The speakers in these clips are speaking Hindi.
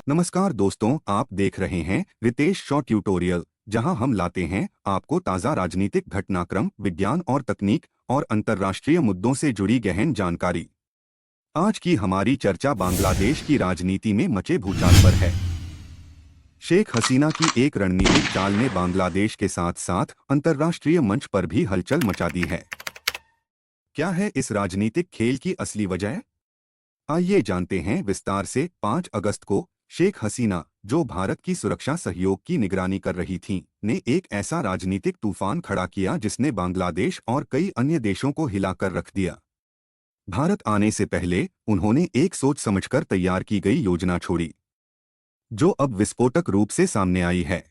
नमस्कार दोस्तों, आप देख रहे हैं रितेश शॉ ट्यूटोरियल, जहां हम लाते हैं आपको ताज़ा राजनीतिक घटनाक्रम, विज्ञान और तकनीक और अंतर्राष्ट्रीय मुद्दों से जुड़ी गहन जानकारी। आज की हमारी चर्चा बांग्लादेश की राजनीति में मचे भूचाल पर है। शेख हसीना की एक रणनीतिक चाल ने बांग्लादेश के साथ साथ अंतर्राष्ट्रीय मंच पर भी हलचल मचा दी है। क्या है इस राजनीतिक खेल की असली वजह? आइए जानते हैं विस्तार से। 5 अगस्त को शेख हसीना, जो भारत की सुरक्षा सहयोग की निगरानी कर रही थीं, ने एक ऐसा राजनीतिक तूफान खड़ा किया जिसने बांग्लादेश और कई अन्य देशों को हिलाकर रख दिया। भारत आने से पहले उन्होंने एक सोच समझकर तैयार की गई योजना छोड़ी, जो अब विस्फोटक रूप से सामने आई है।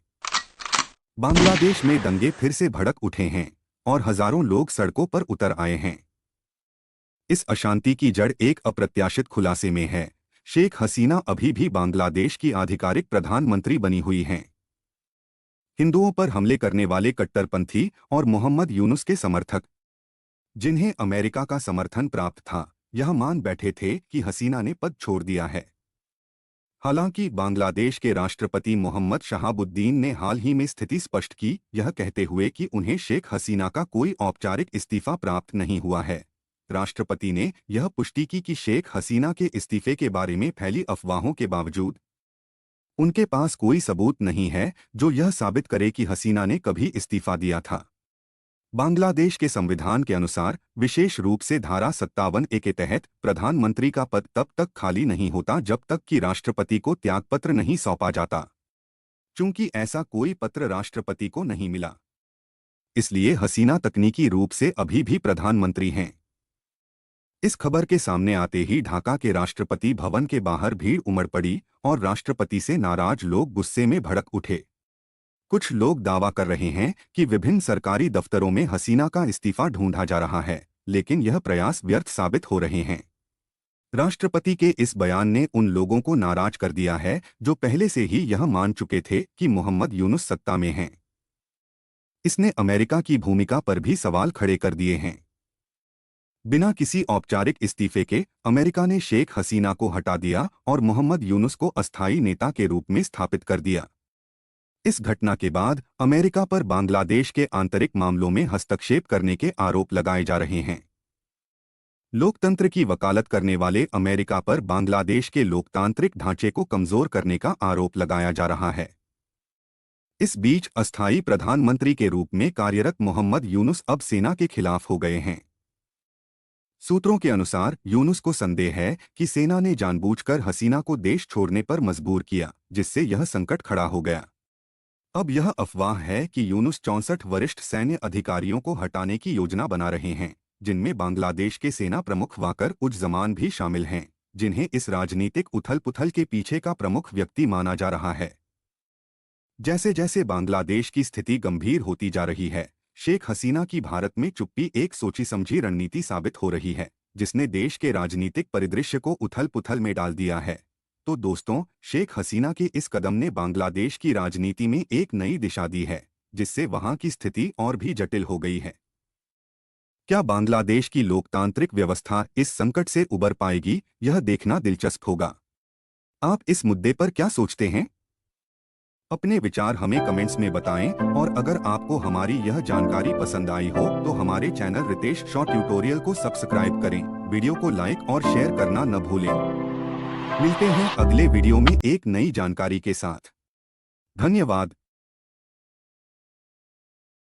बांग्लादेश में दंगे फिर से भड़क उठे हैं और हजारों लोग सड़कों पर उतर आए हैं। इस अशांति की जड़ एक अप्रत्याशित खुलासे में है। शेख हसीना अभी भी बांग्लादेश की आधिकारिक प्रधानमंत्री बनी हुई हैं। हिंदुओं पर हमले करने वाले कट्टरपंथी और मोहम्मद यूनुस के समर्थक, जिन्हें अमेरिका का समर्थन प्राप्त था, यह मान बैठे थे कि हसीना ने पद छोड़ दिया है। हालांकि बांग्लादेश के राष्ट्रपति मोहम्मद शहाबुद्दीन ने हाल ही में स्थिति स्पष्ट की, यह कहते हुए कि उन्हें शेख हसीना का कोई औपचारिक इस्तीफा प्राप्त नहीं हुआ है। राष्ट्रपति ने यह पुष्टि की कि शेख हसीना के इस्तीफे के बारे में फैली अफवाहों के बावजूद उनके पास कोई सबूत नहीं है जो यह साबित करे कि हसीना ने कभी इस्तीफा दिया था। बांग्लादेश के संविधान के अनुसार विशेष रूप से धारा 57A के तहत प्रधानमंत्री का पद तब तक खाली नहीं होता जब तक कि राष्ट्रपति को त्यागपत्र नहीं सौंपा जाता। चूंकि ऐसा कोई पत्र राष्ट्रपति को नहीं मिला, इसलिए हसीना तकनीकी रूप से अभी भी प्रधानमंत्री हैं। इस खबर के सामने आते ही ढाका के राष्ट्रपति भवन के बाहर भीड़ उमड़ पड़ी और राष्ट्रपति से नाराज लोग गुस्से में भड़क उठे। कुछ लोग दावा कर रहे हैं कि विभिन्न सरकारी दफ्तरों में हसीना का इस्तीफा ढूंढा जा रहा है, लेकिन यह प्रयास व्यर्थ साबित हो रहे हैं। राष्ट्रपति के इस बयान ने उन लोगों को नाराज कर दिया है जो पहले से ही यह मान चुके थे कि मोहम्मद यूनुस सत्ता में हैं। इसने अमेरिका की भूमिका पर भी सवाल खड़े कर दिए हैं। बिना किसी औपचारिक इस्तीफे के अमेरिका ने शेख हसीना को हटा दिया और मोहम्मद यूनुस को अस्थायी नेता के रूप में स्थापित कर दिया। इस घटना के बाद अमेरिका पर बांग्लादेश के आंतरिक मामलों में हस्तक्षेप करने के आरोप लगाए जा रहे हैं। लोकतंत्र की वकालत करने वाले अमेरिका पर बांग्लादेश के लोकतांत्रिक ढांचे को कमजोर करने का आरोप लगाया जा रहा है। इस बीच अस्थायी प्रधानमंत्री के रूप में कार्यरत मोहम्मद यूनुस अब सेना के खिलाफ हो गए हैं। सूत्रों के अनुसार यूनुस को संदेह है कि सेना ने जानबूझकर हसीना को देश छोड़ने पर मजबूर किया, जिससे यह संकट खड़ा हो गया। अब यह अफवाह है कि यूनुस 64 वरिष्ठ सैन्य अधिकारियों को हटाने की योजना बना रहे हैं, जिनमें बांग्लादेश के सेना प्रमुख वाकर उज़-ज़मान भी शामिल हैं, जिन्हें इस राजनीतिक उथल-पुथल के पीछे का प्रमुख व्यक्ति माना जा रहा है। जैसे जैसे बांग्लादेश की स्थिति गंभीर होती जा रही है, शेख हसीना की भारत में चुप्पी एक सोची समझी रणनीति साबित हो रही है, जिसने देश के राजनीतिक परिदृश्य को उथल-पुथल में डाल दिया है। तो दोस्तों, शेख हसीना के इस कदम ने बांग्लादेश की राजनीति में एक नई दिशा दी है, जिससे वहां की स्थिति और भी जटिल हो गई है। क्या बांग्लादेश की लोकतांत्रिक व्यवस्था इस संकट से उबर पाएगी, यह देखना दिलचस्प होगा। आप इस मुद्दे पर क्या सोचते हैं? अपने विचार हमें कमेंट्स में बताएं और अगर आपको हमारी यह जानकारी पसंद आई हो तो हमारे चैनल रितेश शॉ ट्यूटोरियल को सब्सक्राइब करें, वीडियो को लाइक और शेयर करना न भूलें। मिलते हैं अगले वीडियो में एक नई जानकारी के साथ। धन्यवाद।